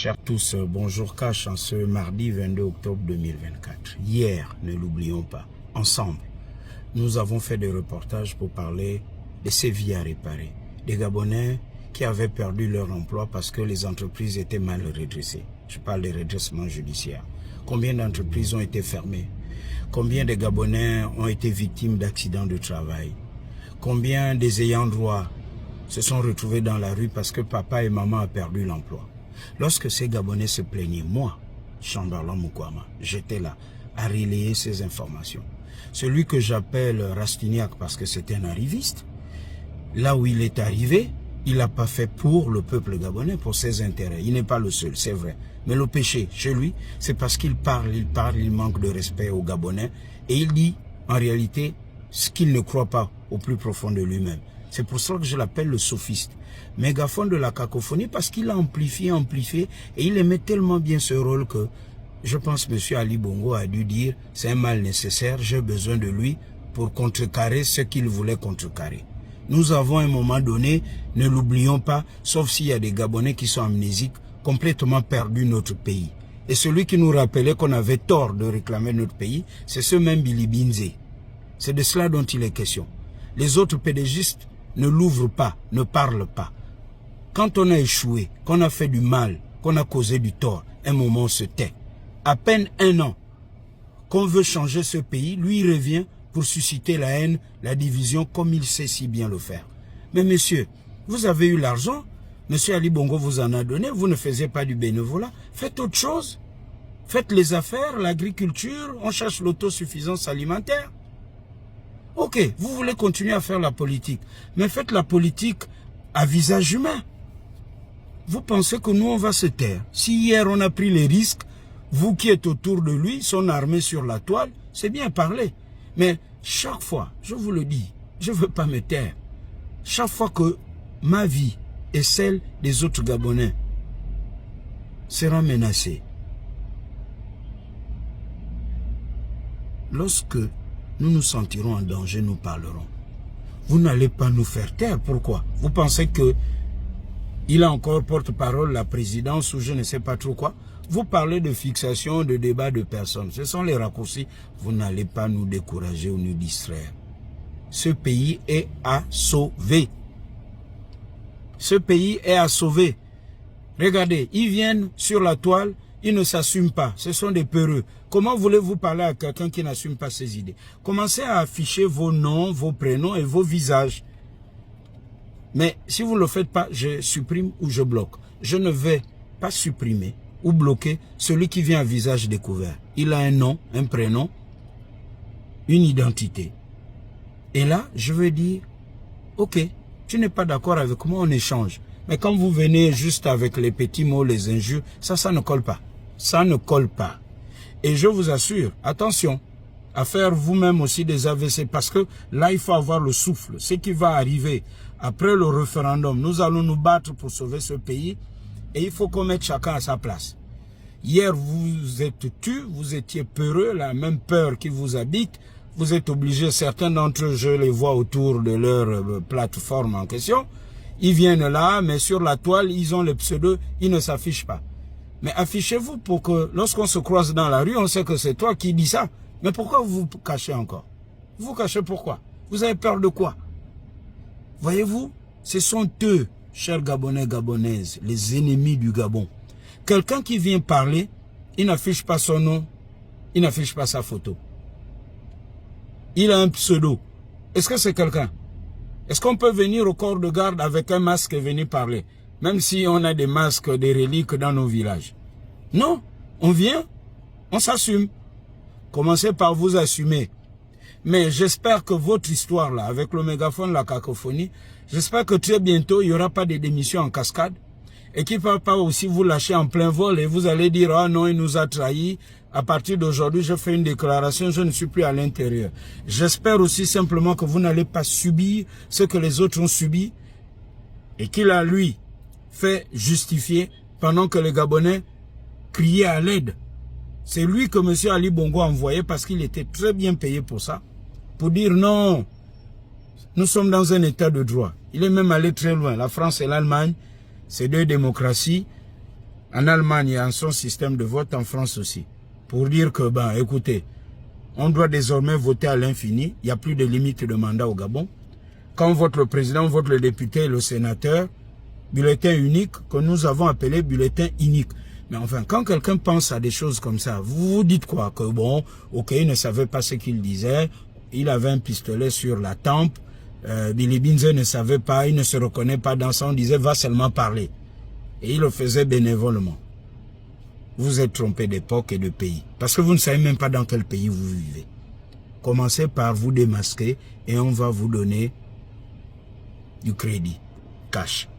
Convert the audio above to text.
Chers tous, bonjour Cash en ce mardi 22 octobre 2024. Hier, ne l'oublions pas, ensemble, nous avons fait des reportages pour parler de ces vies à réparer. Des Gabonais qui avaient perdu leur emploi parce que les entreprises étaient mal redressées. Je parle des redressements judiciaires. Combien d'entreprises ont été fermées? Combien de Gabonais ont été victimes d'accidents de travail? Combien des ayants droit se sont retrouvés dans la rue parce que papa et maman ont perdu l'emploi? Lorsque ces Gabonais se plaignaient, moi, Chamberlain Mukwama, j'étais là à relayer ces informations. Celui que j'appelle Rastignac parce que c'est un arriviste, là où il est arrivé, il n'a pas fait pour le peuple gabonais, pour ses intérêts. Il n'est pas le seul, c'est vrai. Mais le péché, chez lui, c'est parce qu'il parle, il manque de respect aux Gabonais. Et il dit, en réalité, ce qu'il ne croit pas au plus profond de lui-même. C'est pour ça que je l'appelle le sophiste. Mégaphone de la cacophonie, parce qu'il a amplifié, et il aimait tellement bien ce rôle que, je pense, M. Ali Bongo a dû dire, c'est un mal nécessaire, j'ai besoin de lui pour contrecarrer ce qu'il voulait contrecarrer. Nous avons à un moment donné, ne l'oublions pas, sauf s'il y a des Gabonais qui sont amnésiques, complètement perdus notre pays. Et celui qui nous rappelait qu'on avait tort de réclamer notre pays, c'est ce même Billy Binzé. C'est de cela dont il est question. Les autres pédégistes ne l'ouvrent pas, ne parlent pas. Quand on a échoué, qu'on a fait du mal, qu'on a causé du tort, un moment on se tait. À peine un an qu'on veut changer ce pays, lui il revient pour susciter la haine, la division, comme il sait si bien le faire. Mais monsieur, vous avez eu l'argent, monsieur Ali Bongo vous en a donné, vous ne faisiez pas du bénévolat, faites autre chose. Faites les affaires, l'agriculture, on cherche l'autosuffisance alimentaire. Ok, vous voulez continuer à faire la politique, mais faites la politique à visage humain. Vous pensez que nous, on va se taire? Si hier, on a pris les risques, vous qui êtes autour de lui, son armée sur la toile, c'est bien parler. Mais chaque fois, je vous le dis, je ne veux pas me taire. Chaque fois que ma vie et celle des autres Gabonais sera menacée, lorsque nous nous sentirons en danger, nous parlerons. Vous n'allez pas nous faire taire. Pourquoi? Vous pensez que il a encore porte-parole, la présidence ou je ne sais pas trop quoi? Vous parlez de fixation, de débat de personnes. Ce sont les raccourcis. Vous n'allez pas nous décourager ou nous distraire. Ce pays est à sauver. Ce pays est à sauver. Regardez, ils viennent sur la toile, ils ne s'assument pas. Ce sont des peureux. Comment voulez-vous parler à quelqu'un qui n'assume pas ses idées? Commencez à afficher vos noms, vos prénoms et vos visages. Mais si vous ne le faites pas, je supprime ou je bloque. Je ne vais pas supprimer ou bloquer celui qui vient à visage découvert. Il a un nom, un prénom, une identité. Et là, je veux dire, ok, tu n'es pas d'accord avec moi, on échange. Mais quand vous venez juste avec les petits mots, les injures, ça ne colle pas. Ça ne colle pas. Et je vous assure, attention à faire vous-même aussi des AVC, parce que là, il faut avoir le souffle. Ce qui va arriver après le référendum, nous allons nous battre pour sauver ce pays et il faut qu'on mette chacun à sa place. Hier, vous êtes tu, vous étiez peureux, la même peur qui vous habite. Vous êtes obligés, certains d'entre eux, je les vois autour de leur plateforme en question. Ils viennent là, mais sur la toile, ils ont le pseudo, ils ne s'affichent pas. Mais affichez-vous pour que lorsqu'on se croise dans la rue, on sait que c'est toi qui dis ça. Mais pourquoi vous vous cachez encore? Vous vous cachez pourquoi? Vous avez peur de quoi? Voyez-vous, ce sont eux, chers Gabonais, Gabonaises, les ennemis du Gabon. Quelqu'un qui vient parler, il n'affiche pas son nom, il n'affiche pas sa photo. Il a un pseudo. Est-ce que c'est quelqu'un? Est-ce qu'on peut venir au corps de garde avec un masque et venir parler? Même si on a des masques, des reliques dans nos villages. Non, on vient, on s'assume. Commencez par vous assumer. Mais j'espère que votre histoire là, avec le mégaphone, la cacophonie, j'espère que très bientôt, il n'y aura pas de démissions en cascade. Et qu'il ne va pas aussi vous lâcher en plein vol et vous allez dire, ah non, il nous a trahis. À partir d'aujourd'hui, je fais une déclaration, je ne suis plus à l'intérieur. J'espère aussi simplement que vous n'allez pas subir ce que les autres ont subi et qu'il a, lui, fait justifier pendant que les Gabonais criaient à l'aide. C'est lui que M. Ali Bongo a envoyé parce qu'il était très bien payé pour ça. Pour dire non, nous sommes dans un état de droit. Il est même allé très loin. La France et l'Allemagne, c'est deux démocraties. En Allemagne, il y a son système de vote, en France aussi. Pour dire que, ben, écoutez, on doit désormais voter à l'infini. Il n'y a plus de limite de mandat au Gabon. Quand on vote le président, on vote le député et le sénateur. Bulletin unique, que nous avons appelé bulletin unique. Mais enfin, quand quelqu'un pense à des choses comme ça, vous vous dites quoi? Que bon, ok, il ne savait pas ce qu'il disait. Il avait un pistolet sur la tempe. Billy Binze ne savait pas, il ne se reconnaît pas dans ça. On disait, va seulement parler. Et il le faisait bénévolement. Vous êtes trompé d'époque et de pays. Parce que vous ne savez même pas dans quel pays vous vivez. Commencez par vous démasquer et on va vous donner du crédit, cash.